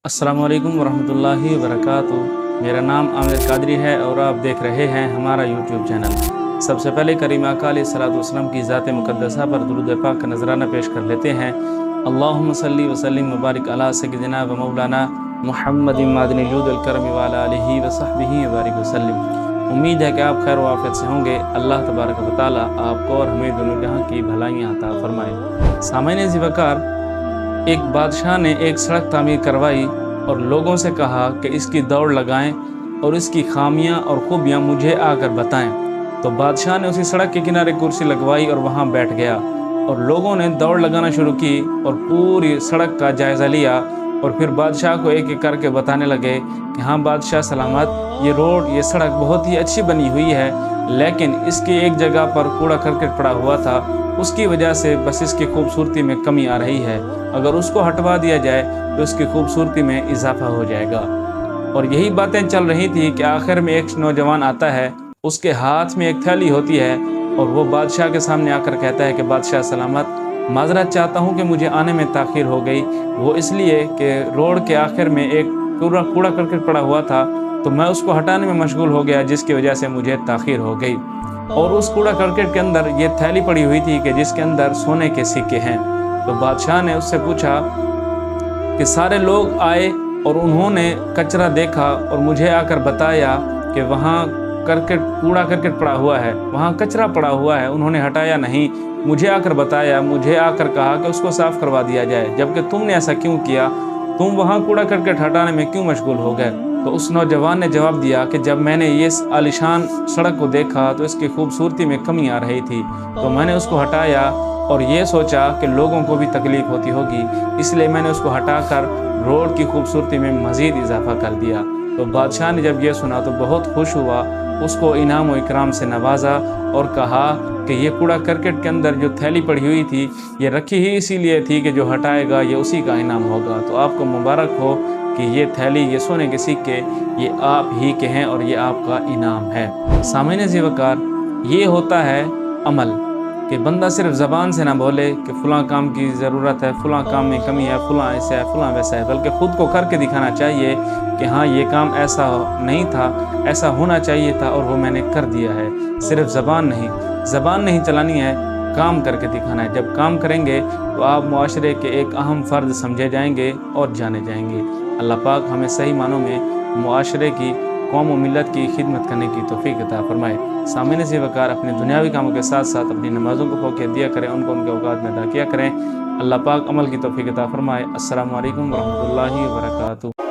अस्सलामु अलैकुम वरहमतुल्लाहि वबरकातुहू। मेरा नाम आमिर कादरी है और आप देख रहे हैं हमारा यूट्यूब चैनल। सबसे पहले करीम आका अलैहिस्सलाम की ज़ात मुक़द्दसा पर दुरूद पाक का नजराना पेश कर लेते हैं। अल्लाहुम्मा सल्ली व सल्लिम व बारिक अला सय्यिदिना व मौलाना मुहम्मदिन मादिनिल जूदिल करम व अला आलिहि व सहबिहि व बारिक वसल्लम। उम्मीद है कि आप खैर व आफियत से होंगे। अल्लाह तबारक व तआला आपको और हमें दोनों जहां की भलाइयाँ अता फरमाए। सामईन ज़िवकार, एक बादशाह ने एक सड़क तामीर करवाई और लोगों से कहा कि इसकी दौड़ लगाएं और इसकी खामियां और खूबियां मुझे आकर बताएं। तो बादशाह ने उसी सड़क के किनारे कुर्सी लगवाई और वहां बैठ गया और लोगों ने दौड़ लगाना शुरू की और पूरी सड़क का जायज़ा लिया और फिर बादशाह को एक एक करके बताने लगे कि हाँ बादशाह सलामत, ये रोड, ये सड़क बहुत ही अच्छी बनी हुई है, लेकिन इसकी एक जगह पर कूड़ा करकट पड़ा हुआ था, उसकी वजह से बस इसकी खूबसूरती में कमी आ रही है। अगर उसको हटवा दिया जाए तो इसकी खूबसूरती में इजाफा हो जाएगा। और यही बातें चल रही थी कि आखिर में एक नौजवान आता है, उसके हाथ में एक थैली होती है और वो बादशाह के सामने आकर कहता है कि बादशाह सलामत, माजरत चाहता हूँ कि मुझे आने में ताख़ीर हो गई। वो इसलिए कि रोड के आखिर में एक कूड़ा करकट पड़ा हुआ था, तो मैं उसको हटाने में मशगूल हो गया, जिसकी वजह से मुझे ताख़ीर हो गई। और उस कूड़ा करकट के अंदर ये थैली पड़ी हुई थी कि जिसके अंदर सोने के सिक्के हैं। तो बादशाह ने उससे पूछा कि सारे लोग आए और उन्होंने कचरा देखा और मुझे आकर बताया कि वहाँ कूड़ा करकट पड़ा हुआ है, वहाँ कचरा पड़ा हुआ है, उन्होंने हटाया नहीं। मुझे आकर बताया, मुझे आकर कहा कि उसको साफ़ करवा दिया जाए, जबकि तुमने ऐसा क्यों किया? तुम वहाँ कूड़ा करकट हटाने में क्यों मशगूल हो गए? तो उस नौजवान ने जवाब दिया कि जब मैंने ये आलिशान सड़क को देखा तो इसकी खूबसूरती में कमी आ रही थी, तो मैंने उसको हटाया और ये सोचा कि लोगों को भी तकलीफ़ होती होगी, इसलिए मैंने उसको हटाकर रोड की खूबसूरती में मज़ीद इजाफा कर दिया। तो बादशाह ने जब ये सुना तो बहुत खुश हुआ, उसको इनाम व इकराम से नवाजा और कहा कि ये कूड़ा करकट के अंदर जो थैली पड़ी हुई थी, ये रखी ही इसीलिए थी कि जो हटाएगा ये उसी का इनाम होगा। तो आपको मुबारक हो कि ये थैली, ये सोने के सिक्के, ये आप ही के हैं और ये आपका इनाम है। सामईन ज़िवकार, ये होता है अमल, कि बंदा सिर्फ ज़बान से ना बोले कि फ़लाँ काम की ज़रूरत है, फ़लाँ काम में कमी है, फ़लाँ ऐसा है, फ़लाँ वैसा है, बल्कि ख़ुद को करके दिखाना चाहिए कि हाँ ये काम ऐसा नहीं था, ऐसा होना चाहिए था और वो मैंने कर दिया है। सिर्फ ज़बान नहीं चलानी है, काम करके दिखाना है। जब काम करेंगे तो आप मुआशरे के एक अहम फ़र्द समझे जाएंगे और जाने जाएंगे। अल्लाह पाक हमें सही मानों में मुआशरे की, कौम व मिल्लत की खिदमत करने की तौफीक अता फरमाए। सामईन ज़िवकार, अपने दुनियावी कामों के साथ साथ अपनी नमाज़ों को फ़ौक़ियत दिया करें, उनको उनके औक़ात में अदा किया करें। अल्लाह पाक अमल की तौफीक अता फरमाए। अस्सलामु अलैकुम वरहमतुल्लाहि वबरकातुहू।